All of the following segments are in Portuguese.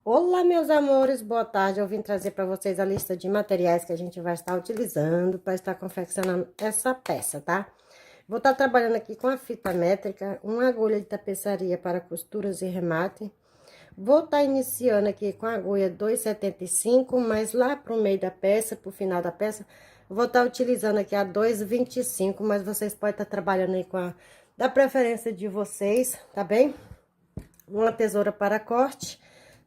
Olá, meus amores, boa tarde. Eu vim trazer para vocês a lista de materiais que a gente vai estar utilizando para estar confeccionando essa peça, tá? Vou estar trabalhando aqui com a fita métrica, uma agulha de tapeçaria para costuras e remate. Vou estar iniciando aqui com a agulha 2,75, mas lá para o meio da peça, para o final da peça, vou estar utilizando aqui a 2,25, mas vocês podem estar trabalhando aí com a da preferência de vocês, tá bem? Uma tesoura para corte,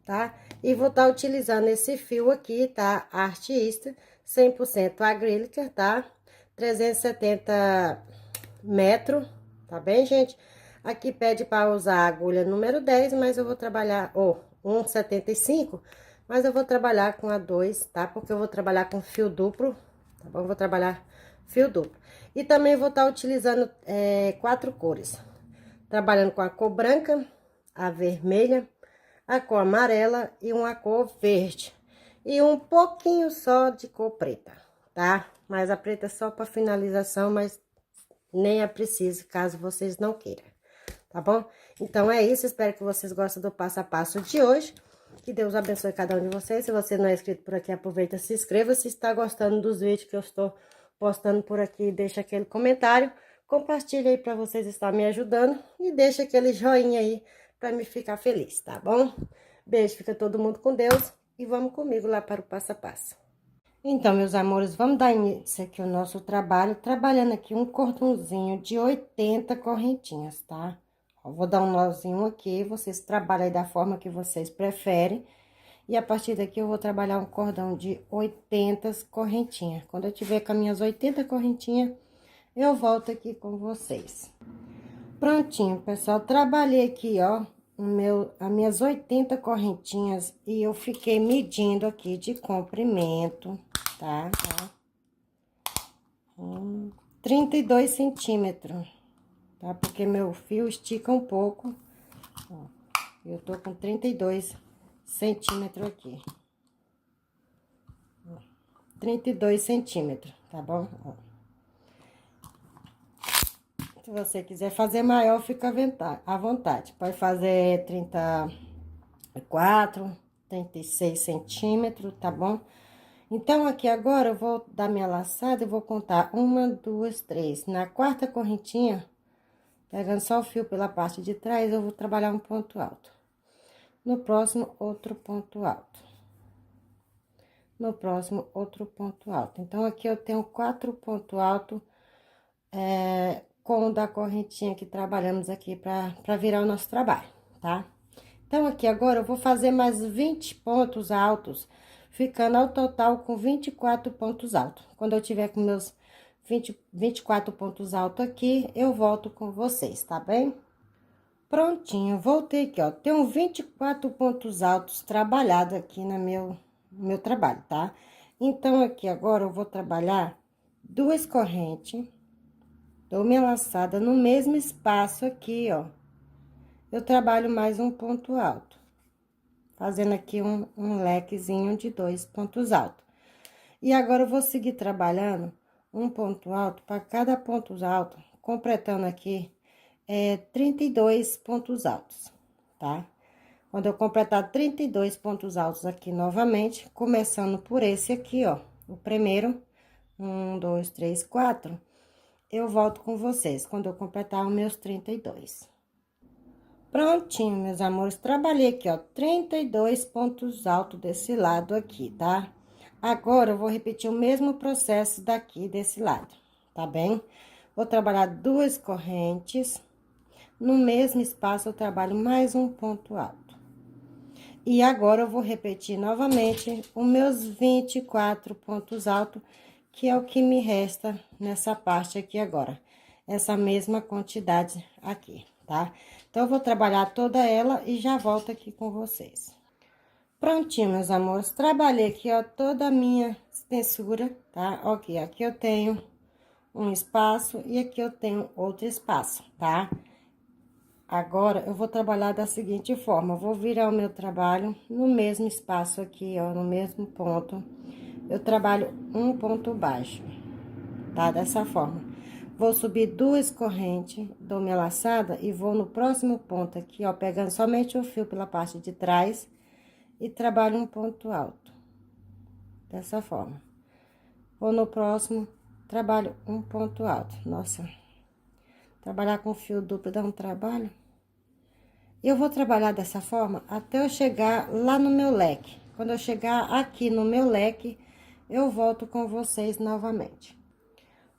tá? E vou estar utilizando esse fio aqui, tá? Artista, 100% acrílica, tá? 370 metros, tá bem, gente? Aqui pede para usar a agulha número 10, mas eu vou trabalhar, ou 1,75, mas eu vou trabalhar com a 2, tá? Porque eu vou trabalhar com fio duplo, tá bom? Vou trabalhar fio duplo. E também vou estar utilizando 4 cores. Trabalhando com a cor branca, a vermelha, a cor amarela e uma cor verde. E um pouquinho só de cor preta, tá? Mas a preta é só para finalização, mas nem é preciso, caso vocês não queiram, tá bom? Então é isso, espero que vocês gostem do passo a passo de hoje. Que Deus abençoe cada um de vocês. Se você não é inscrito por aqui, aproveita e se inscreva. Se está gostando dos vídeos que eu estou postando por aqui, deixa aquele comentário. Compartilha aí para vocês estar me ajudando. E deixa aquele joinha aí para me ficar feliz, tá bom? Beijo, fica todo mundo com Deus. E vamos comigo lá para o passo a passo. Então, meus amores, vamos dar início aqui ao nosso trabalho, trabalhando aqui um cordãozinho de 80 correntinhas, tá? Ó, vou dar um nozinho aqui, vocês trabalham aí da forma que vocês preferem. E a partir daqui eu vou trabalhar um cordão de 80 correntinhas. Quando eu tiver com as minhas 80 correntinhas, eu volto aqui com vocês. Prontinho, pessoal, trabalhei aqui, ó, as minhas 80 correntinhas e eu fiquei medindo aqui de comprimento, tá? 32 centímetros, tá? Porque meu fio estica um pouco, ó, eu tô com 32 centímetros aqui. 32 centímetros, tá bom? Ó. Se você quiser fazer maior, fica à vontade. Pode fazer 34, 36 centímetros, tá bom? Então, aqui agora, eu vou dar minha laçada e vou contar 1, 2, 3. Na quarta correntinha, pegando só o fio pela parte de trás, eu vou trabalhar um ponto alto. No próximo, outro ponto alto. No próximo, outro ponto alto. Então, aqui eu tenho 4 pontos altos, com o da correntinha que trabalhamos aqui pra virar o nosso trabalho, tá? Então, aqui agora eu vou fazer mais 20 pontos altos, ficando ao total com 24 pontos altos. Quando eu tiver com meus 24 pontos altos aqui, eu volto com vocês, tá bem? Prontinho, voltei aqui, ó. Tenho 24 pontos altos trabalhados aqui no meu trabalho, tá? Então, aqui agora eu vou trabalhar 2 correntes, dou minha laçada no mesmo espaço aqui, ó. Eu trabalho mais um ponto alto, fazendo aqui um lequezinho de 2 pontos altos. E agora, eu vou seguir trabalhando um ponto alto para cada ponto alto, completando aqui 32 pontos altos, tá? Quando eu completar 32 pontos altos aqui novamente, começando por esse aqui, ó, o primeiro, 1, 2, 3, 4, eu volto com vocês quando eu completar os meus 32. Prontinho, meus amores, trabalhei aqui, ó, 32 pontos altos desse lado aqui, tá? Agora, eu vou repetir o mesmo processo daqui, desse lado, tá bem? Vou trabalhar 2 correntes, no mesmo espaço eu trabalho mais um ponto alto. E agora, eu vou repetir novamente os meus 24 pontos altos, que é o que me resta nessa parte aqui agora. Essa mesma quantidade aqui, tá? Então, eu vou trabalhar toda ela e já volto aqui com vocês. Prontinho, meus amores, trabalhei aqui, ó, toda a minha espessura, tá? Ok, aqui eu tenho um espaço e aqui eu tenho outro espaço, tá? Agora, eu vou trabalhar da seguinte forma, eu vou virar o meu trabalho no mesmo espaço aqui, ó, no mesmo ponto. Eu trabalho um ponto baixo, tá? Dessa forma. Vou subir 2 correntes, dou minha laçada e vou no próximo ponto aqui, ó, pegando somente o fio pela parte de trás. e trabalho um ponto alto. Dessa forma. Vou no próximo, trabalho um ponto alto. Nossa, trabalhar com fio duplo dá um trabalho. Eu vou trabalhar dessa forma até eu chegar lá no meu leque. Quando eu chegar aqui no meu leque, eu volto com vocês novamente.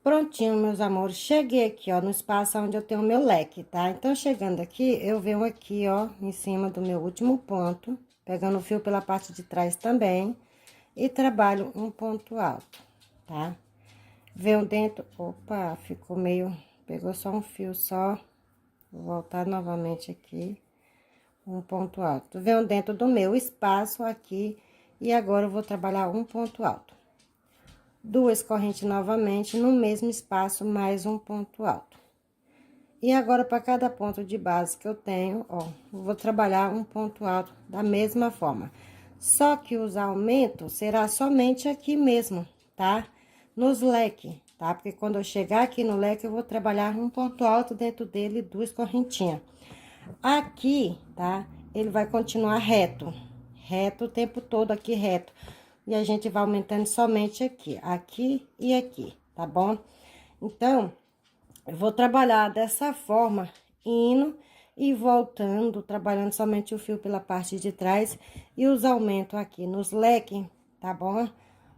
Prontinho, meus amores, cheguei aqui, ó, no espaço onde eu tenho o meu leque, tá? Então, chegando aqui, eu venho aqui, ó, em cima do meu último ponto, pegando o fio pela parte de trás também, e trabalho um ponto alto, tá? Venho dentro, opa, ficou meio, pegou só um fio só, vou voltar novamente aqui, um ponto alto. Venho dentro do meu espaço aqui, e agora eu vou trabalhar um ponto alto. Duas correntes novamente no mesmo espaço, mais um ponto alto. E agora, para cada ponto de base que eu tenho, ó, eu vou trabalhar um ponto alto da mesma forma. Só que os aumentos será somente aqui mesmo, tá? Nos leques, tá? Porque quando eu chegar aqui no leque, eu vou trabalhar um ponto alto dentro dele, duas correntinhas. Aqui, tá? Ele vai continuar reto, reto o tempo todo aqui reto. E a gente vai aumentando somente aqui e aqui, tá bom? Então, eu vou trabalhar dessa forma, indo e voltando, trabalhando somente o fio pela parte de trás e os aumentos aqui nos leques, tá bom?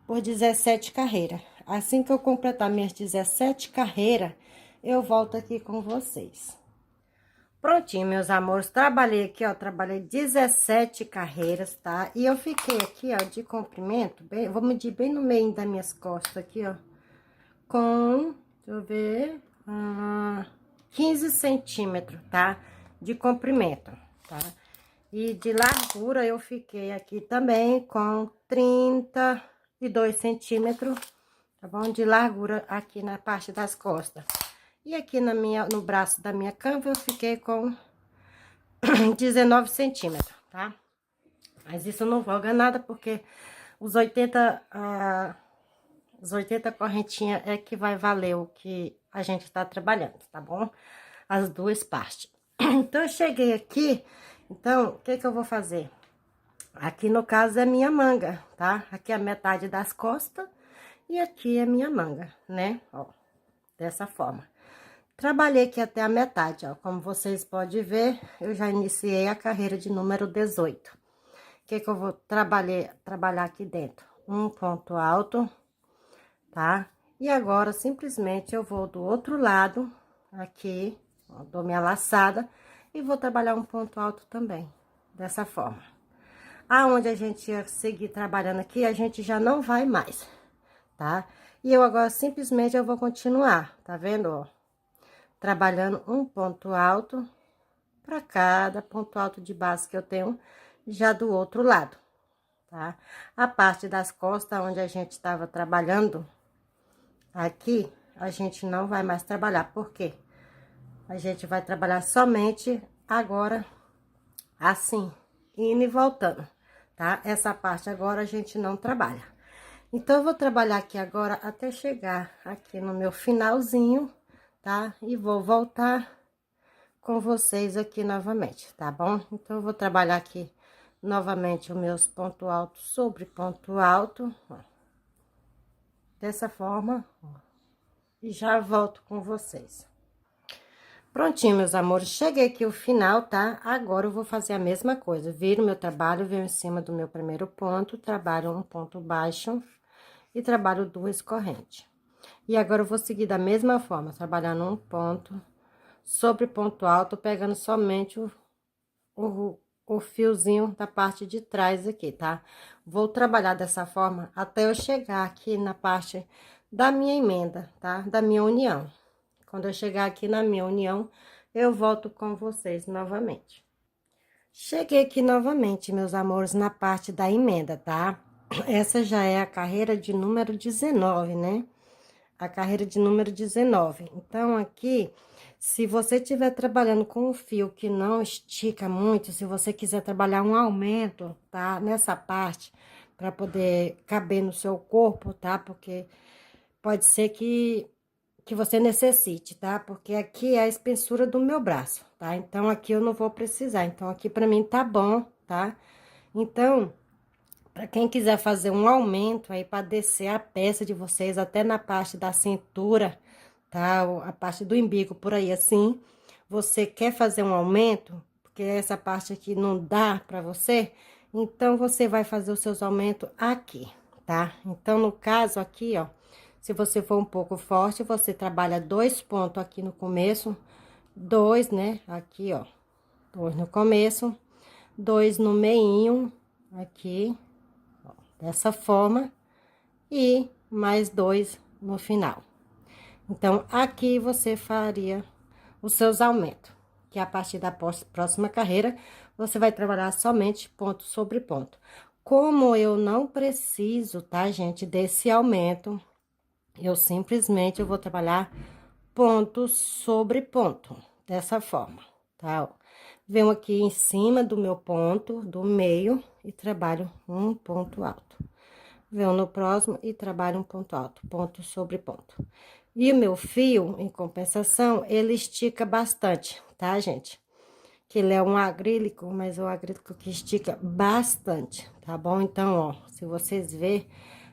Por 17 carreiras. Assim que eu completar minhas 17 carreiras, eu volto aqui com vocês. Prontinho, meus amores, trabalhei aqui, ó, trabalhei 17 carreiras, tá? E eu fiquei aqui, ó, de comprimento, bem, vou medir bem no meio das minhas costas aqui, ó, com, deixa eu ver, 15 centímetros, tá? De comprimento, tá? E de largura eu fiquei aqui também com 32 centímetros, tá bom? De largura aqui na parte das costas. E aqui no braço da minha canva eu fiquei com 19 centímetros, tá? Mas isso não voga nada, porque os 80 correntinhas é que vai valer o que a gente tá trabalhando, tá bom? As duas partes. Então, eu cheguei aqui, então, o que que eu vou fazer? Aqui, no caso, é minha manga, tá? Aqui é a metade das costas e aqui é minha manga, né? Ó, dessa forma. Trabalhei aqui até a metade, ó. Como vocês podem ver, eu já iniciei a carreira de número 18. O que que eu vou trabalhar aqui dentro? Um ponto alto, tá? E agora, simplesmente, eu vou do outro lado, aqui, ó, dou minha laçada, e vou trabalhar um ponto alto também, dessa forma. Aonde a gente ia seguir trabalhando aqui, a gente já não vai mais, tá? E eu agora, simplesmente, eu vou continuar, tá vendo, ó? Trabalhando um ponto alto para cada ponto alto de base que eu tenho já do outro lado, tá? A parte das costas, onde a gente estava trabalhando, aqui, a gente não vai mais trabalhar, por quê? A gente vai trabalhar somente agora, assim, indo e voltando, tá? Essa parte agora a gente não trabalha. Então, eu vou trabalhar aqui agora até chegar aqui no meu finalzinho, tá? E vou voltar com vocês aqui novamente, tá bom? Então, eu vou trabalhar aqui novamente os meus pontos altos sobre ponto alto, ó. Dessa forma, ó. E já volto com vocês. Prontinho, meus amores, cheguei aqui o final, tá? Agora, eu vou fazer a mesma coisa. Viro meu trabalho, venho em cima do meu primeiro ponto, trabalho um ponto baixo e trabalho duas correntes. E agora, eu vou seguir da mesma forma, trabalhando um ponto sobre ponto alto, pegando somente o fiozinho da parte de trás aqui, tá? Vou trabalhar dessa forma até eu chegar aqui na parte da minha emenda, tá? Da minha união. Quando eu chegar aqui na minha união, eu volto com vocês novamente. Cheguei aqui novamente, meus amores, na parte da emenda, tá? Essa já é a carreira de número 19, né? A carreira de número 19. Então, aqui, se você estiver trabalhando com um fio que não estica muito, se você quiser trabalhar um aumento, tá? Nessa parte, para poder caber no seu corpo, tá? Porque pode ser que você necessite, tá? Porque aqui é a espessura do meu braço, tá? Então, aqui eu não vou precisar. Então, aqui pra mim tá bom, tá? Então, para quem quiser fazer um aumento aí para descer a peça de vocês até na parte da cintura, tá? A parte do umbigo por aí assim, você quer fazer um aumento, porque essa parte aqui não dá para você, então você vai fazer os seus aumentos aqui, tá? Então, no caso aqui, ó, se você for um pouco forte, você trabalha 2 pontos aqui no começo, 2, né? Aqui, ó, 2 no começo, 2 no meinho, aqui, ó, dessa forma, e mais 2 no final. Então, aqui você faria os seus aumentos, que a partir da próxima carreira, você vai trabalhar somente ponto sobre ponto. Como eu não preciso, tá, gente, desse aumento, eu simplesmente vou trabalhar ponto sobre ponto, dessa forma, tá? Venho aqui em cima do meu ponto, do meio, e trabalho um ponto alto. Venho no próximo e trabalho um ponto alto, ponto sobre ponto. E o meu fio, em compensação, ele estica bastante, tá, gente? Que ele é um acrílico, mas o acrílico que estica bastante, tá bom? Então, ó, se vocês verem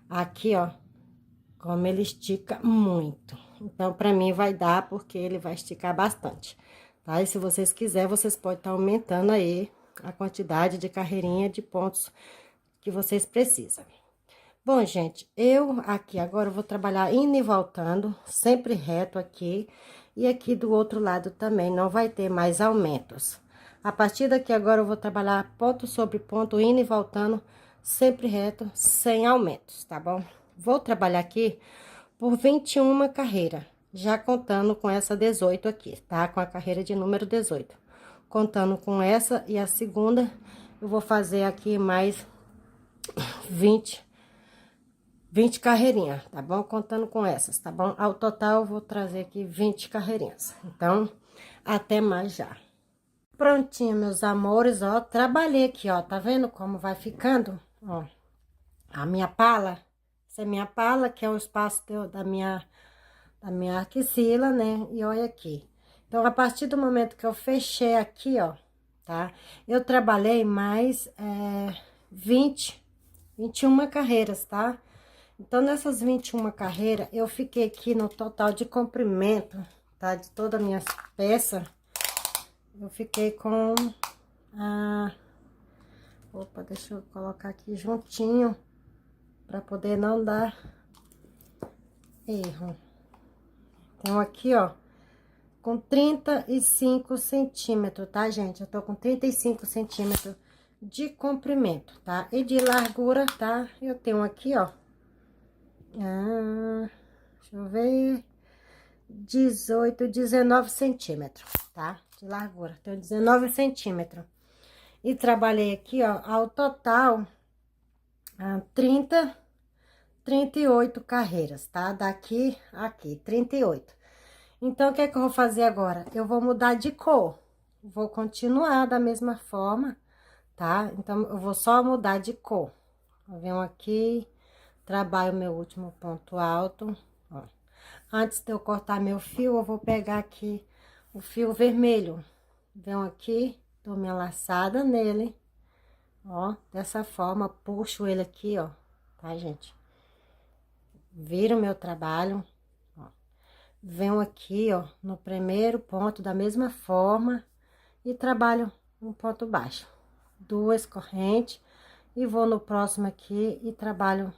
aqui, ó, como ele estica muito. Então, pra mim vai dar, porque ele vai esticar bastante, tá? E se vocês quiserem, vocês podem estar aumentando aí a quantidade de carreirinha de pontos que vocês precisam. Bom, gente, eu aqui agora vou trabalhar indo e voltando, sempre reto aqui. E aqui do outro lado também não vai ter mais aumentos. A partir daqui agora eu vou trabalhar ponto sobre ponto, indo e voltando, sempre reto, sem aumentos, tá bom? Vou trabalhar aqui por 21 carreiras, já contando com essa 18 aqui, tá? Com a carreira de número 18. Contando com essa e a segunda, eu vou fazer aqui mais 20 carreirinhas, tá bom? Contando com essas, tá bom? Ao total, eu vou trazer aqui 20 carreirinhas. Então, até mais já. Prontinho, meus amores, ó, trabalhei aqui, ó, tá vendo como vai ficando? Ó, a minha pala, essa é minha pala, que é o espaço da minha axila, né? E olha aqui. Então, a partir do momento que eu fechei aqui, ó, tá? Eu trabalhei mais 21 carreiras, tá? Então, nessas 21 carreiras, eu fiquei aqui no total de comprimento, tá? De todas as minhas peças, eu fiquei com a... Opa, deixa eu colocar aqui juntinho, pra poder não dar erro. Então, aqui, ó, com 35 centímetros, tá, gente? Eu tô com 35 centímetros de comprimento, tá? E de largura, tá? Eu tenho aqui, ó, deixa eu ver, 18, 19 centímetros, tá? De largura, tenho 19 centímetros. E trabalhei aqui, ó, ao total, 38 carreiras, tá? Daqui, aqui, 38. Então, o que é que eu vou fazer agora? Eu vou mudar de cor. Vou continuar da mesma forma, tá? Então, eu vou só mudar de cor. Eu venho aqui, trabalho meu último ponto alto, ó. Antes de eu cortar meu fio, eu vou pegar aqui o fio vermelho. Venho aqui, dou minha laçada nele, ó, dessa forma, puxo ele aqui, ó, tá, gente? Viro o meu trabalho, ó. Venho aqui, ó, no primeiro ponto da mesma forma e trabalho um ponto baixo. 2 correntes e vou no próximo aqui e trabalho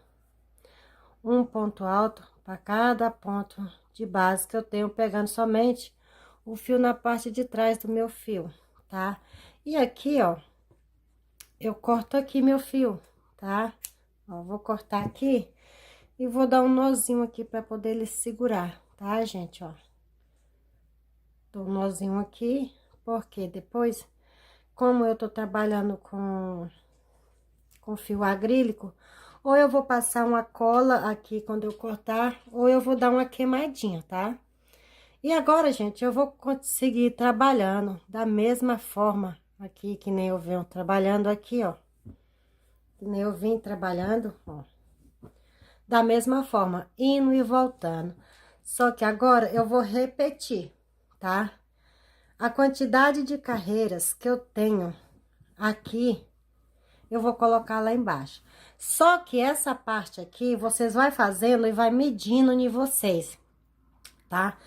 um ponto alto para cada ponto de base que eu tenho, pegando somente o fio na parte de trás do meu fio, tá? E aqui, ó, eu corto aqui meu fio, tá? Ó, vou cortar aqui e vou dar um nozinho aqui para poder ele segurar, tá, gente, ó? Dou um nozinho aqui, porque depois, como eu tô trabalhando com fio acrílico, ou eu vou passar uma cola aqui quando eu cortar, ou eu vou dar uma queimadinha, tá? E agora, gente, eu vou conseguir trabalhando da mesma forma aqui, que nem eu venho trabalhando aqui, ó. Que nem eu vim trabalhando, ó. Da mesma forma, indo e voltando. Só que agora eu vou repetir, tá? A quantidade de carreiras que eu tenho aqui, eu vou colocar lá embaixo. Só que essa parte aqui, vocês vai fazendo e vai medindo em vocês, tá?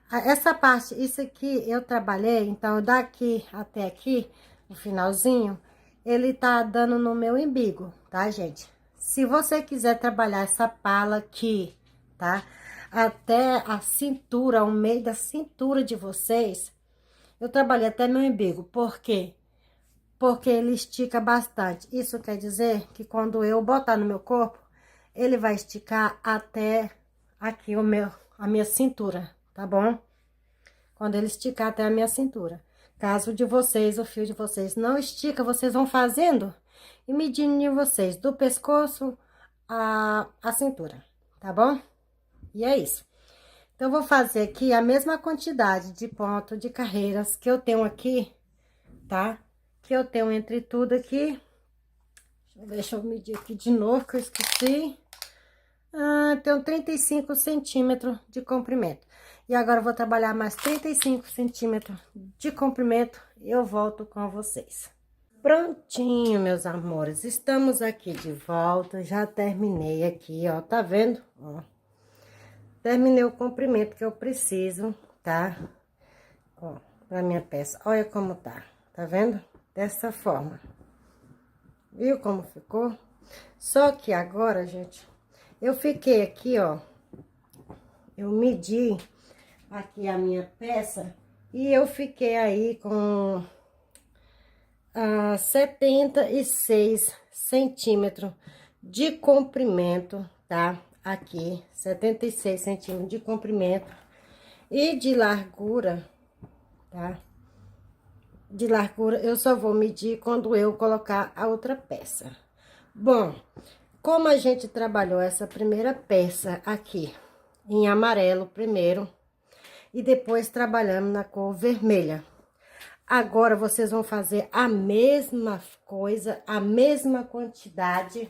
Essa parte, isso aqui eu trabalhei, então daqui até aqui, no finalzinho, ele tá dando no meu umbigo, tá, gente? Se você quiser trabalhar essa pala aqui, tá? Até a cintura, o meio da cintura de vocês, eu trabalhei até meu umbigo. Por quê? Porque ele estica bastante. Isso quer dizer que quando eu botar no meu corpo, ele vai esticar até aqui a minha cintura, tá bom? Quando ele esticar até a minha cintura. Caso de vocês, o fio de vocês não estica, vocês vão fazendo e medindo em vocês, do pescoço a cintura, tá bom? E é isso. Então, eu vou fazer aqui a mesma quantidade de ponto de carreiras que eu tenho aqui, tá? Que eu tenho entre tudo aqui. Deixa eu medir aqui de novo, que eu esqueci. Tenho 35 centímetros de comprimento. E agora eu vou trabalhar mais 35 centímetros de comprimento e eu volto com vocês. Prontinho, meus amores. Estamos aqui de volta. Já terminei aqui, ó. Tá vendo? Ó. Terminei o comprimento que eu preciso, tá? Ó, pra minha peça. Olha como tá. Tá vendo? Dessa forma. Viu como ficou? Só que agora, gente, eu fiquei aqui, ó. Eu medi aqui a minha peça e eu fiquei aí com 76 centímetros de comprimento, tá? Aqui, 76 centímetros de comprimento e de largura, tá? De largura eu só vou medir quando eu colocar a outra peça. Bom, como a gente trabalhou essa primeira peça aqui em amarelo primeiro e depois trabalhamos na cor vermelha. Agora, vocês vão fazer a mesma coisa, a mesma quantidade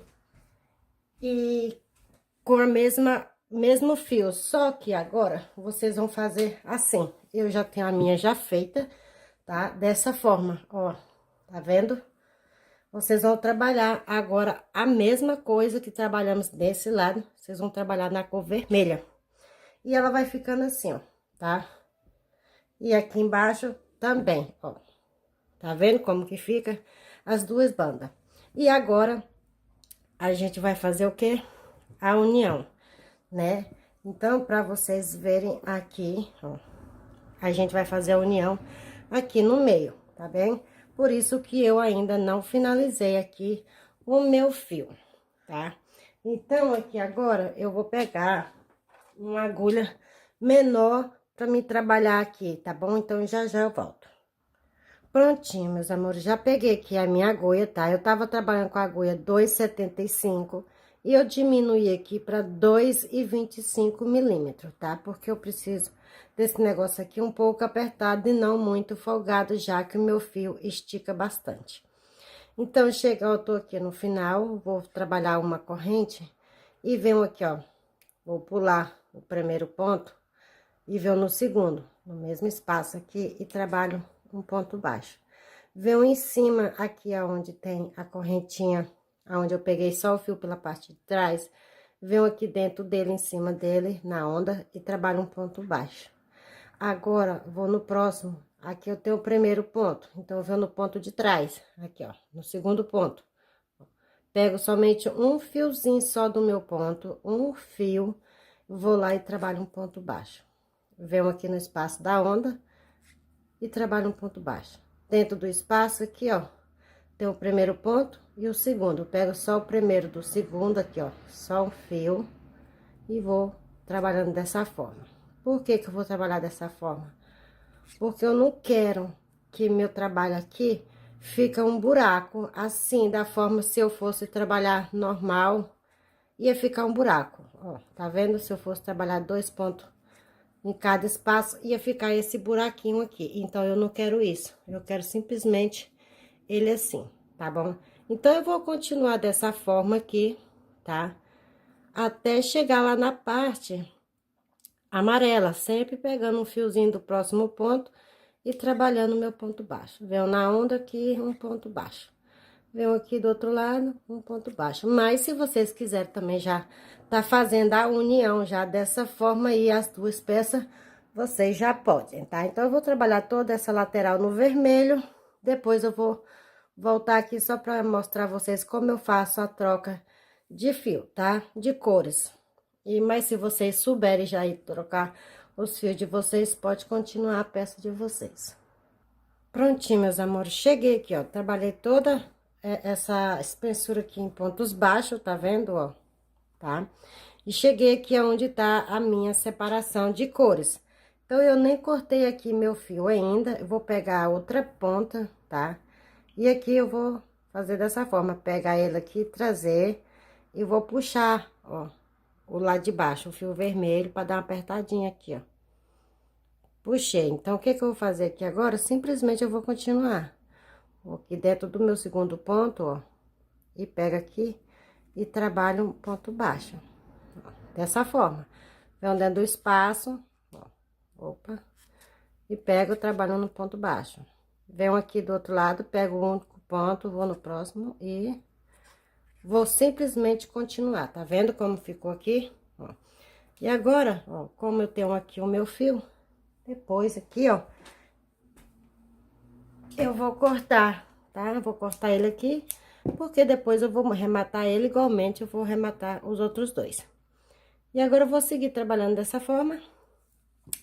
e com a mesmo fio. Só que agora, vocês vão fazer assim. Eu já tenho a minha já feita, tá? Dessa forma, ó. Tá vendo? Vocês vão trabalhar agora a mesma coisa que trabalhamos desse lado. Vocês vão trabalhar na cor vermelha. E ela vai ficando assim, ó, tá? E aqui embaixo também, ó. Tá vendo como que fica as duas bandas? E agora, a gente vai fazer o quê? A união, né? Então, pra vocês verem aqui, ó, a gente vai fazer a união aqui no meio, tá bem? Por isso que eu ainda não finalizei aqui o meu fio, tá? Então, aqui agora, eu vou pegar uma agulha menor pra me trabalhar aqui, tá bom? Então, já eu volto. Prontinho, meus amores, já peguei aqui a minha agulha, tá? Eu tava trabalhando com a agulha 2,75 e eu diminuí aqui pra 2,25 milímetros, tá? Porque eu preciso desse negócio aqui um pouco apertado e não muito folgado, já que o meu fio estica bastante. Então, eu tô aqui no final, vou trabalhar uma corrente e venho aqui, ó, vou pular o primeiro ponto e venho no segundo, no mesmo espaço aqui e trabalho um ponto baixo. Venho em cima aqui aonde tem a correntinha, aonde eu peguei só o fio pela parte de trás, venho aqui dentro dele, em cima dele, na onda, e trabalho um ponto baixo. Agora, vou no próximo, aqui eu tenho o primeiro ponto, então eu venho no ponto de trás, aqui ó, no segundo ponto. Pego somente um fiozinho só do meu ponto, um fio, vou lá e trabalho um ponto baixo. Venho aqui no espaço da onda e trabalho um ponto baixo. Dentro do espaço aqui, ó, tem o primeiro ponto e o segundo. Eu pego só o primeiro do segundo aqui, ó, só um fio e vou trabalhando dessa forma. Por que que eu vou trabalhar dessa forma? Porque eu não quero que meu trabalho aqui fica um buraco, assim, da forma se eu fosse trabalhar normal, ia ficar um buraco, ó, tá vendo? Se eu fosse trabalhar 2 pontos em cada espaço, ia ficar esse buraquinho aqui. Então, eu não quero isso. Eu quero simplesmente ele assim, tá bom? Então, eu vou continuar dessa forma aqui, tá? Até chegar lá na parte amarela, sempre pegando um fiozinho do próximo ponto e trabalhando meu ponto baixo. Venho na onda aqui, um ponto baixo. venho aqui do outro lado, um ponto baixo. Mas se vocês quiserem também já tá fazendo a união já dessa forma aí, as duas peças, vocês já podem, tá? Então, eu vou trabalhar toda essa lateral no vermelho, depois eu vou voltar aqui só pra mostrar a vocês como eu faço a troca de fio, tá? De cores. Mas se vocês souberem já ir trocar os fios de vocês, pode continuar a peça de vocês. Prontinho, meus amores, cheguei aqui, ó, trabalhei toda essa espessura aqui em pontos baixos, tá vendo, ó, tá? E cheguei aqui onde tá a minha separação de cores. Então, eu nem cortei aqui meu fio ainda, eu vou pegar a outra ponta, tá? E aqui eu vou fazer dessa forma, pegar ele aqui, trazer e vou puxar, ó, o lado de baixo, o fio vermelho, pra dar uma apertadinha aqui, ó. Puxei. Então, o que que eu vou fazer aqui agora? Simplesmente eu vou continuar. Vou aqui dentro do meu segundo ponto, ó. E pego aqui e trabalho um ponto baixo. Ó, dessa forma. Venho dentro do espaço, ó. Opa. E pego trabalhando no ponto baixo. Venho aqui do outro lado, pego o único ponto, vou no próximo e vou simplesmente continuar. Tá vendo como ficou aqui? Ó. E agora, ó, como eu tenho aqui o meu fio, depois aqui, ó, eu vou cortar, tá? Eu vou cortar ele aqui, porque depois eu vou rematar ele igualmente, eu vou rematar os outros dois. E agora eu vou seguir trabalhando dessa forma,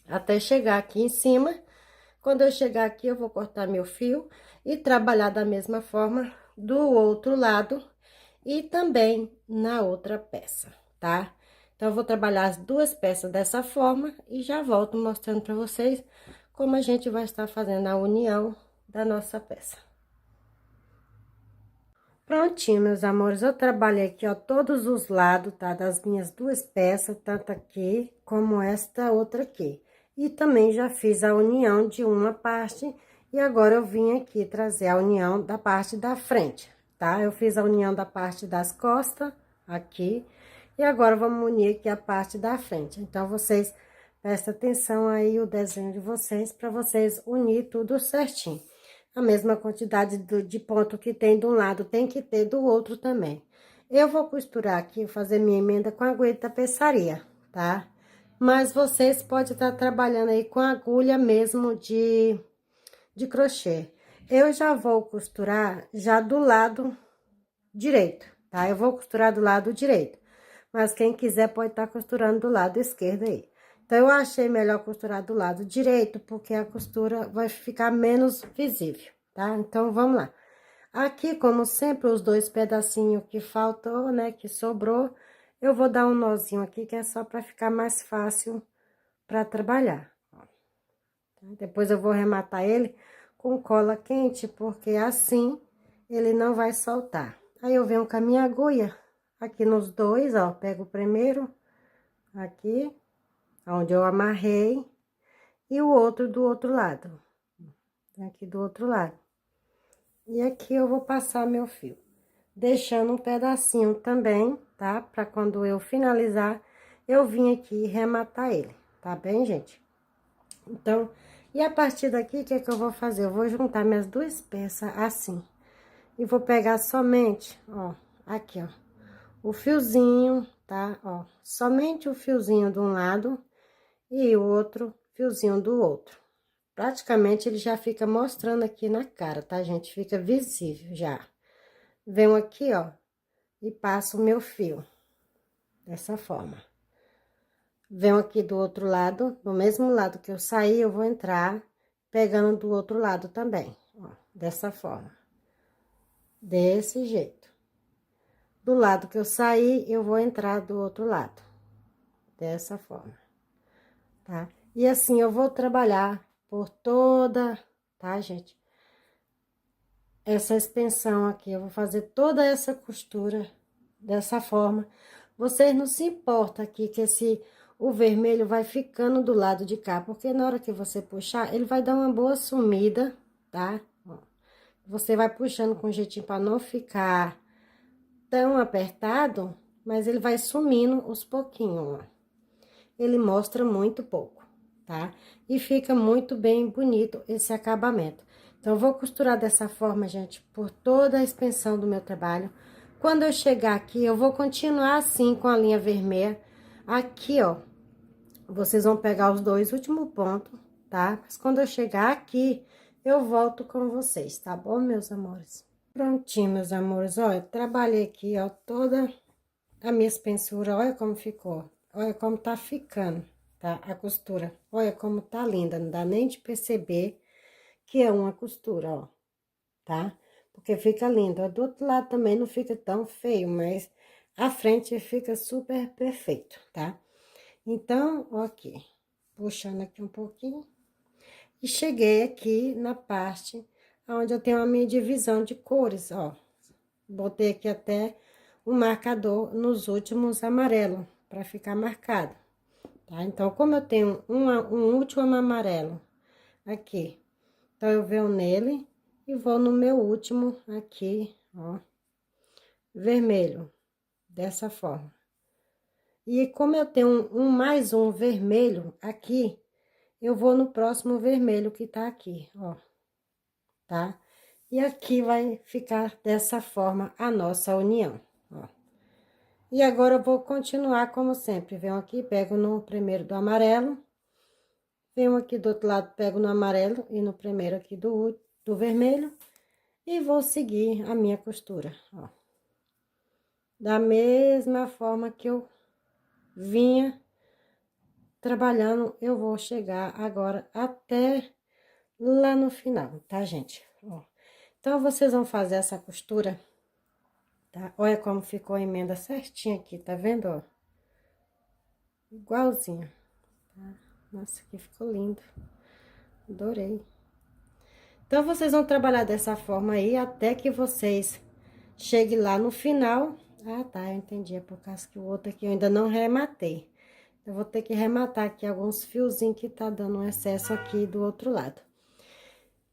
até chegar aqui em cima. Quando eu chegar aqui, eu vou cortar meu fio e trabalhar da mesma forma do outro lado e também na outra peça, tá? Então, eu vou trabalhar as duas peças dessa forma e já volto mostrando pra vocês como a gente vai estar fazendo a união da nossa peça. Prontinho, meus amores, eu trabalhei aqui, ó, todos os lados, tá? Das minhas duas peças, tanto aqui como esta outra aqui. E também já fiz a união de uma parte e agora eu vim aqui trazer a união da parte da frente, tá? Eu fiz a união da parte das costas, aqui, e agora vamos unir aqui a parte da frente. Então, vocês prestem atenção aí o desenho de vocês, para vocês unir tudo certinho. A mesma quantidade de ponto que tem de um lado, tem que ter do outro também. Eu vou costurar aqui, fazer minha emenda com agulha de tapeçaria, tá? Mas vocês podem estar trabalhando aí com agulha mesmo de crochê. Eu já vou costurar já do lado direito, tá? Eu vou costurar do lado direito. Mas quem quiser pode estar costurando do lado esquerdo aí. Então, eu achei melhor costurar do lado direito, porque a costura vai ficar menos visível, tá? Então, vamos lá. Aqui, como sempre, os dois pedacinhos que faltou, né, que sobrou, eu vou dar um nozinho aqui, que é só pra ficar mais fácil pra trabalhar. Ó. Depois, eu vou arrematar ele com cola quente, porque assim ele não vai soltar. Aí, eu venho com a minha agulha aqui nos dois, ó, pego o primeiro aqui, onde eu amarrei, e o outro do outro lado, aqui do outro lado. E aqui eu vou passar meu fio, deixando um pedacinho também, tá? Pra quando eu finalizar, eu vim aqui e rematar ele, tá bem, gente? Então, e a partir daqui, o que é que eu vou fazer? Eu vou juntar minhas duas peças assim, e vou pegar somente, ó, aqui, ó, o fiozinho, tá? Ó, somente o fiozinho de um lado e o outro fiozinho do outro. Praticamente ele já fica mostrando aqui na cara, tá, gente? Fica visível já. Venho aqui, ó, e passo o meu fio dessa forma. Venho aqui do outro lado, do mesmo lado que eu saí, eu vou entrar pegando do outro lado também, ó, dessa forma. Desse jeito. Do lado que eu saí, eu vou entrar do outro lado, dessa forma, tá? E assim eu vou trabalhar por toda, tá, gente? Essa extensão aqui, eu vou fazer toda essa costura dessa forma. Vocês não se importam aqui que o vermelho vai ficando do lado de cá, porque na hora que você puxar, ele vai dar uma boa sumida, tá? Ó, você vai puxando com jeitinho para não ficar tão apertado, mas ele vai sumindo aos pouquinhos, ó. Ele mostra muito pouco, tá? E fica muito bem bonito esse acabamento. Então, eu vou costurar dessa forma, gente, por toda a extensão do meu trabalho. Quando eu chegar aqui, eu vou continuar assim com a linha vermelha. Aqui, ó, vocês vão pegar os dois últimos pontos, tá? Mas quando eu chegar aqui, eu volto com vocês, tá bom, meus amores? Prontinho, meus amores, ó, eu trabalhei aqui, ó, toda a minha espessura, olha como ficou. Olha como tá ficando, tá? A costura. Olha como tá linda, não dá nem de perceber que é uma costura, ó, tá? Porque fica lindo. Ó, do outro lado também não fica tão feio, mas a frente fica super perfeito, tá? Então, ó aqui, puxando aqui um pouquinho. E cheguei aqui na parte onde eu tenho a minha divisão de cores, ó. Botei aqui até um marcador nos últimos amarelos, para ficar marcado, tá? Então, como eu tenho um último amarelo aqui, então eu venho nele e vou no meu último aqui, ó, vermelho, dessa forma. E como eu tenho mais um vermelho aqui, eu vou no próximo vermelho que tá aqui, ó, tá? E aqui vai ficar dessa forma a nossa união, ó. E agora eu vou continuar como sempre. Venho aqui, pego no primeiro do amarelo. Venho aqui do outro lado, pego no amarelo e no primeiro aqui do vermelho. E vou seguir a minha costura, ó. Da mesma forma que eu vinha trabalhando, eu vou chegar agora até lá no final, tá, gente? Ó. Então, vocês vão fazer essa costura, tá? Olha como ficou a emenda certinha aqui, tá vendo, ó? Igualzinho, tá? Nossa, aqui ficou lindo. Adorei. Então, vocês vão trabalhar dessa forma aí, até que vocês cheguem lá no final. Ah, tá, eu entendi, é por causa que o outro aqui eu ainda não rematei. Eu vou ter que rematar aqui alguns fiozinhos que tá dando um excesso aqui do outro lado.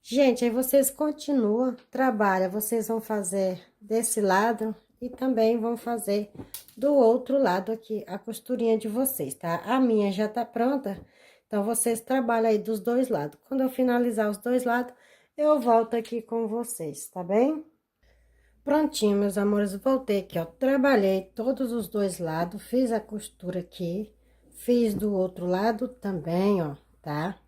Gente, aí vocês continuam, trabalha, vocês vão fazer desse lado e também vão fazer do outro lado aqui, a costurinha de vocês, tá? A minha já tá pronta, então vocês trabalham aí dos dois lados. Quando eu finalizar os dois lados, eu volto aqui com vocês, tá bem? Prontinho, meus amores, voltei aqui, ó, trabalhei todos os dois lados, fiz a costura aqui, fiz do outro lado também, ó, tá?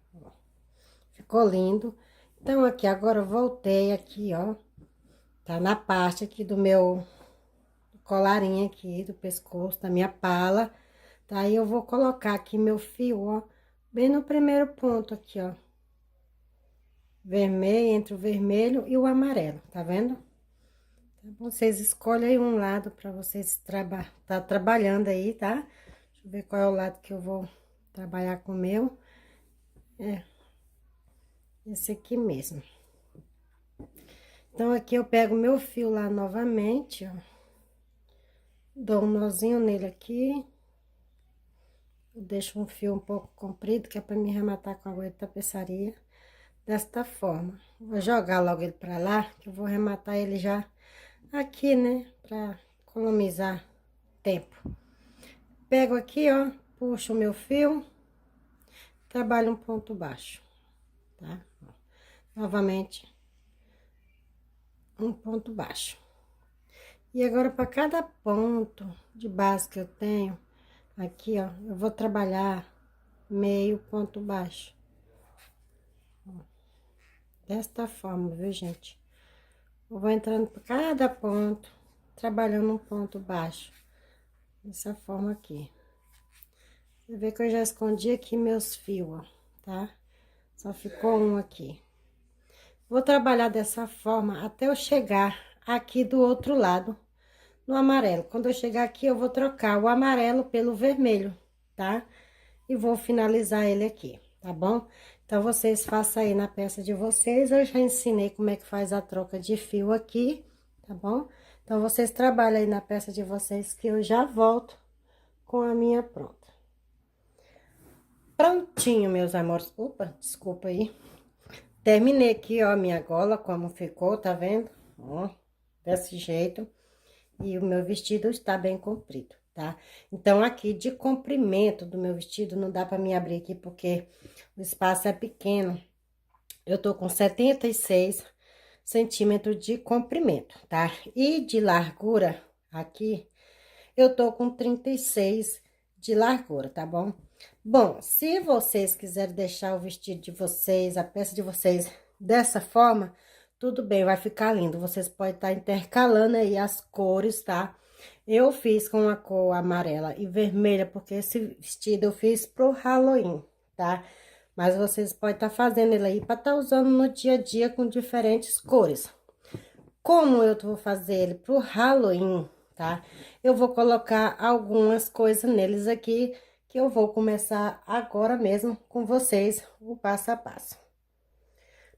Ficou lindo. Então, aqui, agora eu voltei aqui, ó, tá na parte aqui do meu colarinho aqui, do pescoço, da minha pala, tá? Aí, eu vou colocar aqui meu fio, ó, bem no primeiro ponto aqui, ó. Vermelho, entre o vermelho e o amarelo, tá vendo? Então, vocês escolhem aí um lado pra vocês tá trabalhando aí, tá? Deixa eu ver qual é o lado que eu vou trabalhar com o meu. É, esse aqui mesmo. Então, aqui eu pego meu fio lá novamente, ó. Dou um nozinho nele aqui. Eu deixo um fio um pouco comprido, que é pra me rematar com a agulha de tapeçaria. Desta forma. Vou jogar logo ele pra lá, que eu vou rematar ele já aqui, né? Pra economizar tempo. Pego aqui, ó, puxo o meu fio, trabalho um ponto baixo, tá? Novamente, um ponto baixo. E agora, para cada ponto de base que eu tenho, aqui, ó, eu vou trabalhar meio ponto baixo. Desta forma, viu, gente? Eu vou entrando por cada ponto, trabalhando um ponto baixo. Dessa forma aqui. Você vê que eu já escondi aqui meus fios, ó, tá? Só ficou um aqui. Vou trabalhar dessa forma até eu chegar aqui do outro lado, no amarelo. Quando eu chegar aqui, eu vou trocar o amarelo pelo vermelho, tá? E vou finalizar ele aqui, tá bom? Então, vocês façam aí na peça de vocês. Eu já ensinei como é que faz a troca de fio aqui, tá bom? Então, vocês trabalham aí na peça de vocês que eu já volto com a minha pronta. Prontinho, meus amores. Opa, desculpa aí. Terminei aqui, ó, a minha gola, como ficou, tá vendo? Ó, desse jeito. E o meu vestido está bem comprido, tá? Então, aqui, de comprimento do meu vestido, não dá pra me abrir aqui, porque o espaço é pequeno. eu tô com 76 centímetros de comprimento, tá? E de largura aqui, eu tô com 36 de largura, tá bom? Bom, se vocês quiserem deixar o vestido de vocês, a peça de vocês dessa forma, tudo bem, vai ficar lindo. Vocês podem estar intercalando aí as cores, tá? Eu fiz com a cor amarela e vermelha, porque esse vestido eu fiz pro Halloween, tá? Mas vocês podem estar fazendo ele aí para estar usando no dia a dia com diferentes cores. Como eu vou fazer ele pro Halloween, tá? Eu vou colocar algumas coisas neles aqui, que eu vou começar agora mesmo com vocês, o passo a passo.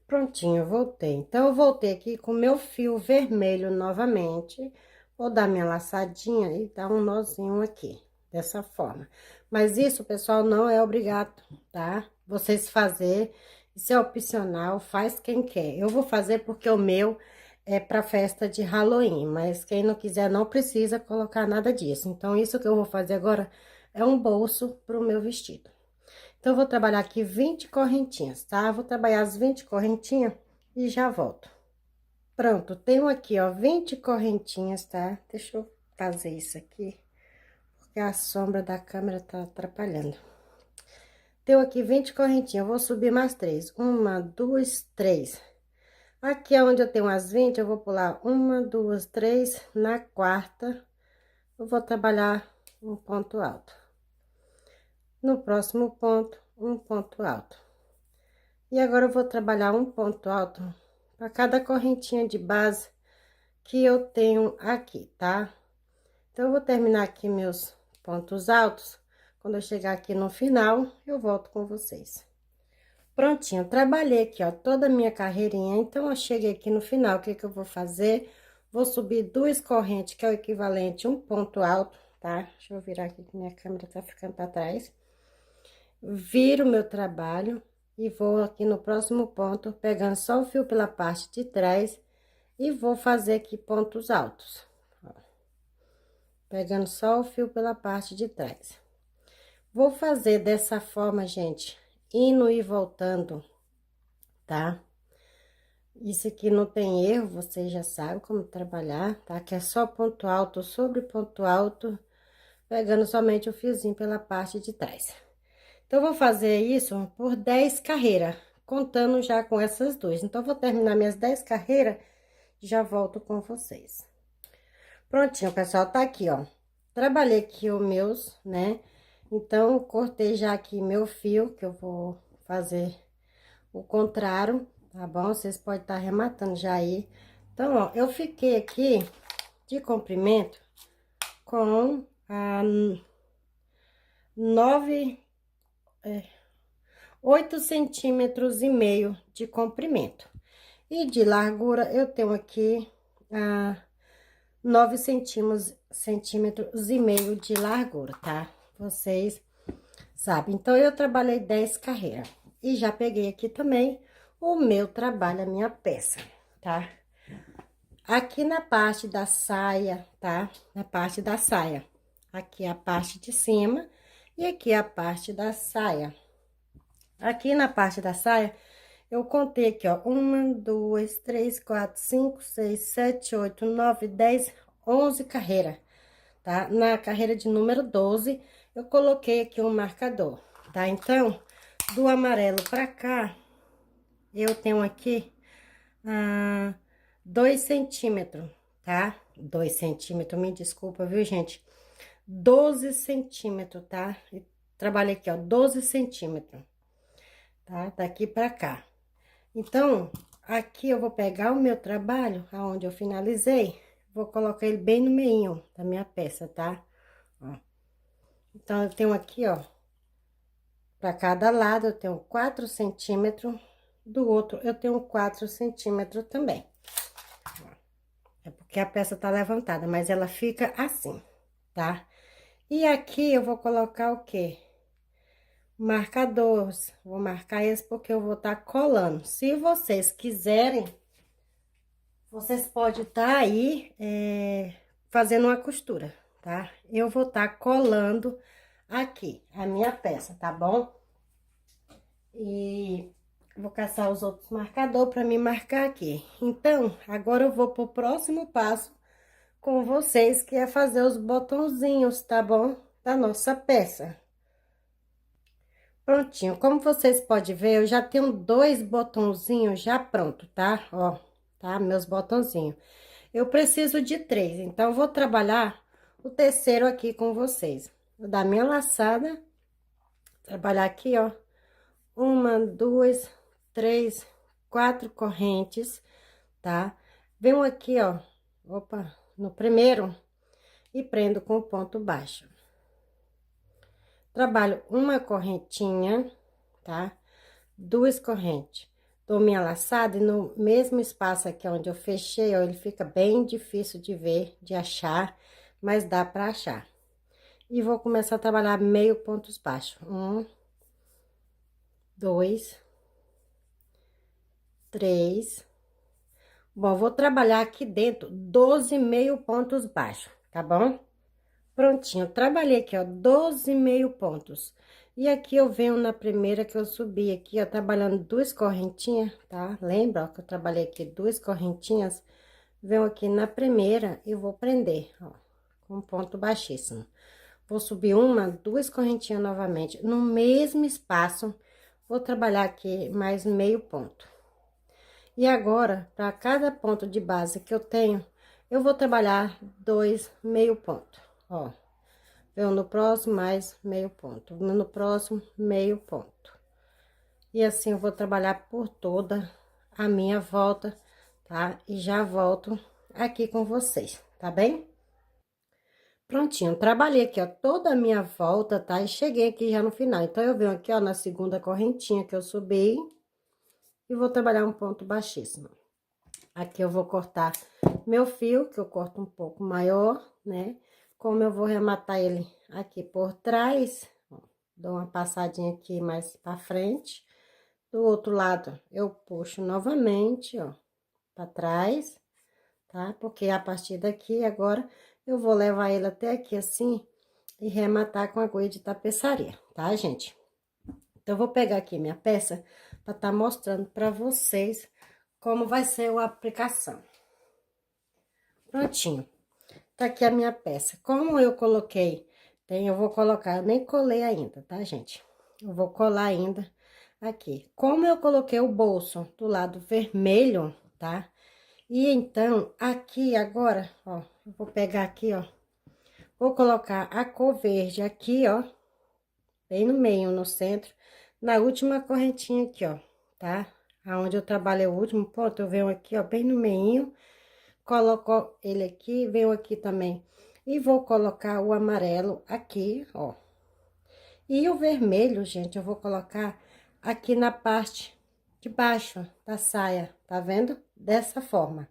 Prontinho, eu voltei. Então, eu voltei aqui com meu fio vermelho novamente. Vou dar minha laçadinha e dar um nozinho aqui, dessa forma. Mas isso, pessoal, não é obrigado, tá? Vocês fazer, isso é opcional, faz quem quer. Eu vou fazer porque o meu é pra festa de Halloween, mas quem não quiser não precisa colocar nada disso. Então, isso que eu vou fazer agora é um bolso pro meu vestido. Então, eu vou trabalhar aqui 20 correntinhas, tá? Vou trabalhar as 20 correntinhas e já volto. Pronto, tenho aqui, ó, 20 correntinhas, tá? Deixa eu fazer isso aqui, porque a sombra da câmera tá atrapalhando. Tenho aqui 20 correntinhas, eu vou subir mais 3. Uma, duas, três. Aqui é onde eu tenho as 20, eu vou pular uma, duas, três. Na quarta, eu vou trabalhar um ponto alto. No próximo ponto, um ponto alto. E agora eu vou trabalhar um ponto alto para cada correntinha de base que eu tenho aqui, tá? Então, eu vou terminar aqui meus pontos altos. Quando eu chegar aqui no final, eu volto com vocês. Prontinho, trabalhei aqui, ó, toda a minha carreirinha. Então, eu cheguei aqui no final, o que que eu vou fazer? Vou subir duas correntes, que é o equivalente a um ponto alto, tá? Deixa eu virar aqui que minha câmera tá ficando para trás. Viro o meu trabalho e vou aqui no próximo ponto, pegando só o fio pela parte de trás e vou fazer aqui pontos altos. Ó. Pegando só o fio pela parte de trás. Vou fazer dessa forma, gente, indo e voltando, tá? Isso aqui não tem erro, vocês já sabem como trabalhar, tá? Que é só ponto alto sobre ponto alto, pegando somente o fiozinho pela parte de trás. Então, eu vou fazer isso por 10 carreiras, contando já com essas duas. Então, eu vou terminar minhas 10 carreiras e já volto com vocês. Prontinho, pessoal, tá aqui, ó. Trabalhei aqui os meus, né? Então, cortei já aqui meu fio, que eu vou fazer o contrário, tá bom? Vocês podem estar arrematando já aí. Então, ó, eu fiquei aqui de comprimento com a 8 centímetros e meio de comprimento. E de largura, eu tenho aqui 9 centímetros e meio de largura, tá? Vocês sabem. Então, eu trabalhei 10 carreiras. E já peguei aqui também o meu trabalho, a minha peça, tá? Aqui na parte da saia, tá? Na parte da saia. Aqui é a parte de cima e aqui é a parte da saia. Aqui na parte da saia, eu contei aqui, ó, 1, 2, 3, 4, 5, 6, 7, 8, 9, 10, 11 carreiras, tá? Na carreira de número 12, eu coloquei aqui um marcador, tá? Então, do amarelo pra cá, eu tenho aqui 2 centímetros, tá? 2 centímetros, me desculpa, viu, gente? 12 centímetros, tá? E trabalhei aqui, ó, 12 centímetros, tá? Daqui pra cá. Então, aqui eu vou pegar o meu trabalho, aonde eu finalizei, vou colocar ele bem no meio da minha peça, tá? Ó. Então, eu tenho aqui, ó, pra cada lado eu tenho 4 centímetros, do outro eu tenho 4 centímetros também. É porque a peça tá levantada, mas ela fica assim, tá? E aqui eu vou colocar o quê? Marcadores. Vou marcar esse porque eu vou estar colando. Se vocês quiserem, vocês podem estar aí fazendo uma costura, tá? Eu vou estar colando aqui a minha peça, tá bom? E Vou caçar os outros marcadores para me marcar aqui. Então, agora eu vou pro próximo passo com vocês, que é fazer os botãozinhos, tá bom? Da nossa peça. Prontinho. Como vocês podem ver, eu já tenho 2 botãozinhos já pronto, tá? Ó, tá? Meus botãozinhos. Eu preciso de 3, então eu vou trabalhar o terceiro aqui com vocês. Vou dar minha laçada, trabalhar aqui, ó. 1, 2, 3, 4 correntes, tá? Venho aqui, ó, opa, no primeiro e prendo com o ponto baixo. Trabalho uma correntinha, tá? 2 correntes. Dou minha laçada e no mesmo espaço aqui onde eu fechei, ó, ele fica bem difícil de ver, de achar, mas dá pra achar. E vou começar a trabalhar meio pontos baixos. 1, 2, 3. Bom, vou trabalhar aqui dentro 12 meio pontos baixos, tá bom? Prontinho, trabalhei aqui, ó, 12 meio pontos. E aqui eu venho na primeira que eu subi aqui, ó, trabalhando 2 correntinhas, tá? Lembra, ó, que eu trabalhei aqui 2 correntinhas? Venho aqui na primeira e vou prender, ó, com ponto baixíssimo. Vou subir 1, 2 correntinhas novamente. No mesmo espaço, vou trabalhar aqui mais meio ponto. E agora, para cada ponto de base que eu tenho, eu vou trabalhar 2 meio ponto, ó. Eu no próximo, mais meio ponto. No próximo, meio ponto. E assim, eu vou trabalhar por toda a minha volta, tá? E já volto aqui com vocês, tá bem? Prontinho, trabalhei aqui, ó, toda a minha volta, tá? E cheguei aqui já no final. Então, eu venho aqui, ó, na segunda correntinha que eu subi e vou trabalhar um ponto baixíssimo. Aqui eu vou cortar meu fio, que eu corto um pouco maior, né? Como eu vou rematar ele aqui por trás, ó, dou uma passadinha aqui mais pra frente. Do outro lado, eu puxo novamente, ó, pra trás, tá? Porque a partir daqui, agora, eu vou levar ele até aqui assim e rematar com agulha de tapeçaria, tá, gente? Então, eu vou pegar aqui minha peça pra tá mostrando pra vocês como vai ser a aplicação. Prontinho. Tá aqui a minha peça. Como eu coloquei, eu vou colocar, eu nem colei ainda, tá, gente? Eu vou colar ainda aqui. Como eu coloquei o bolso do lado vermelho, tá? E então, aqui agora, ó, eu vou pegar aqui, ó. Vou colocar a cor verde aqui, ó, bem no meio, no centro, na última correntinha aqui, ó, tá? Aonde eu trabalhei o último ponto, eu venho aqui, ó, bem no meio. Coloco ele aqui, venho aqui também. E vou colocar o amarelo aqui, ó. E o vermelho, gente, eu vou colocar aqui na parte de baixo da saia, tá vendo? Dessa forma,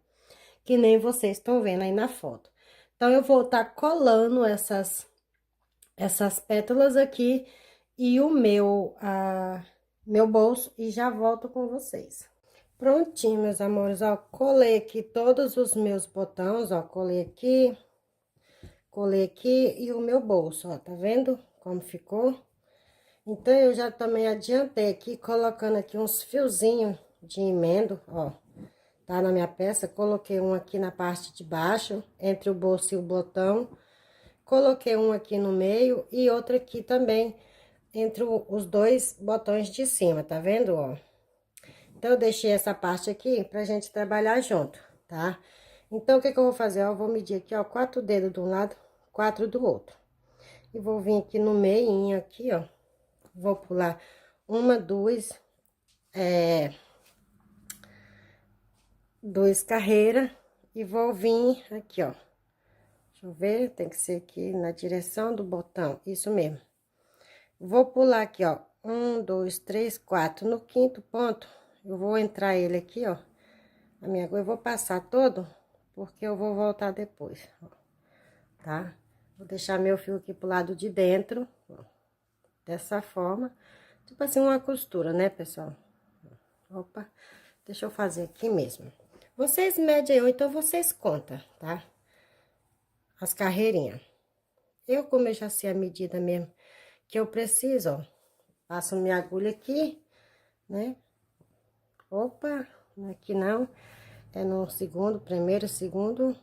que nem vocês estão vendo aí na foto. Então, eu vou estar colando essas pétalas aqui e o meu bolso e já volto com vocês. Prontinho, meus amores, ó, colei aqui todos os meus botões, ó, colei aqui e o meu bolso, ó, tá vendo como ficou? Então, eu já também adiantei aqui, colocando aqui uns fiozinhos de emendo, ó, tá na minha peça, coloquei um aqui na parte de baixo, entre o bolso e o botão, coloquei um aqui no meio e outro aqui também, entre os 2 botões de cima, tá vendo, ó? Então, eu deixei essa parte aqui pra gente trabalhar junto, tá? Então, o que que eu vou fazer? Eu vou medir aqui, ó, 4 dedos de um lado, 4 do outro. E vou vir aqui no meinho, aqui, ó. Vou pular 1, 2, 2 carreiras. E vou vir aqui, ó. Deixa eu ver, tem que ser aqui na direção do botão, isso mesmo. Vou pular aqui, ó, 1, 2, 3, 4. No quinto ponto, eu vou entrar ele aqui, ó. A minha agulha, eu vou passar todo, porque eu vou voltar depois, ó, tá? Vou deixar meu fio aqui pro lado de dentro, ó, dessa forma. Tipo assim, uma costura, né, pessoal? Opa, deixa eu fazer aqui mesmo. Vocês medem aí, ou então vocês contam, tá? As carreirinhas. Como eu já sei a medida mesmo que eu preciso, ó, passo minha agulha aqui, né? Opa, aqui não. É no segundo, primeiro, segundo.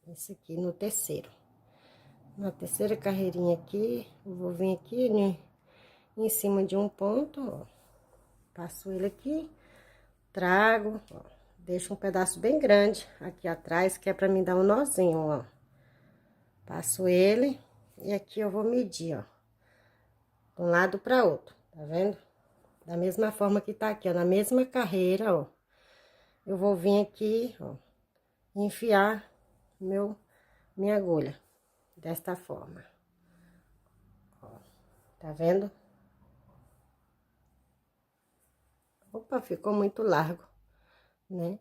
Esse aqui no terceiro. Na terceira carreirinha aqui, eu vou vir aqui, né, em cima de um ponto, ó. Passo ele aqui, trago, ó. Deixo um pedaço bem grande aqui atrás, que é pra mim dar um nozinho, ó. Passo ele e aqui eu vou medir, ó. De um lado pra outro, tá vendo? Da mesma forma que tá aqui, ó, na mesma carreira, ó. Eu vou vir aqui, ó, enfiar minha agulha desta forma. Ó, tá vendo? Opa, ficou muito largo, né?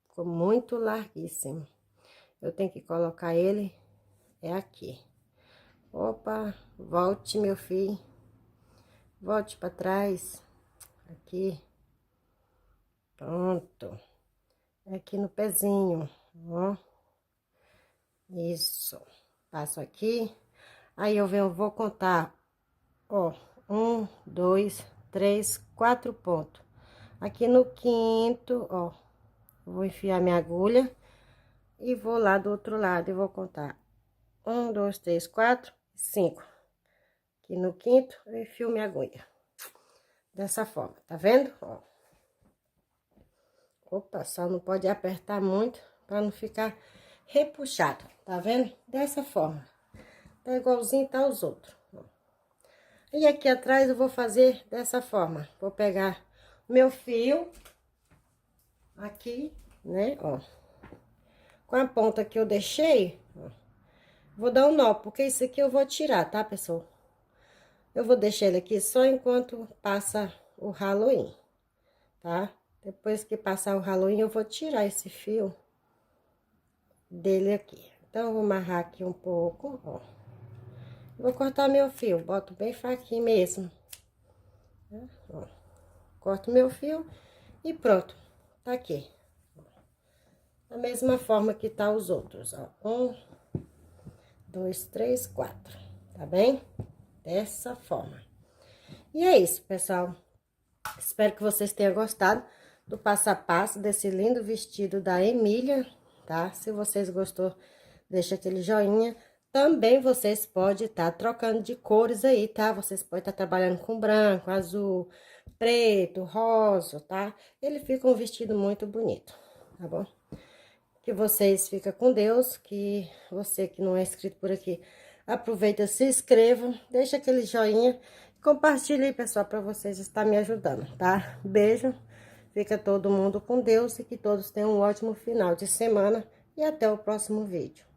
Ficou muito larguíssimo. Eu tenho que colocar ele aqui. Opa, volte, meu filho. Volte para trás. Aqui. Pronto. Aqui no pezinho, ó. Isso. Passo aqui. Aí eu vou contar, ó. 1, 2, 3, 4 pontos. Aqui no quinto, ó. Vou enfiar minha agulha e vou lá do outro lado e vou contar 1, 2, 3, 4, 5. Aqui no quinto, eu enfio minha agulha. Dessa forma, tá vendo? Ó. Opa, só não pode apertar muito pra não ficar repuxado, tá vendo? Dessa forma. Tá igualzinho tá os outros. Ó. E aqui atrás eu vou fazer dessa forma. Vou pegar meu fio aqui, né, ó. Com a ponta que eu deixei, ó. Vou dar um nó, porque isso aqui eu vou tirar, tá, pessoal? Eu vou deixar ele aqui só enquanto passa o Halloween, tá? Depois que passar o Halloween, eu vou tirar esse fio dele aqui. Então, eu vou amarrar aqui um pouco, ó. Vou cortar meu fio, boto bem fraquinho mesmo. Ó. Corto meu fio e pronto, tá aqui. Da mesma forma que tá os outros, ó. 1, 2, 3, 4, tá bem? Dessa forma. E é isso, pessoal. Espero que vocês tenham gostado do passo a passo desse lindo vestido da Emília, tá? Se vocês gostou, deixa aquele joinha. Também vocês podem estar trocando de cores aí, tá? Vocês podem estar trabalhando com branco, azul, preto, rosa, tá? Ele fica um vestido muito bonito, tá bom? Que vocês fiquem com Deus, que você que não é inscrito por aqui, aproveita, se inscreva, deixa aquele joinha, compartilhe aí, pessoal, para vocês estar me ajudando, tá? Beijo, fica todo mundo com Deus e que todos tenham um ótimo final de semana e até o próximo vídeo.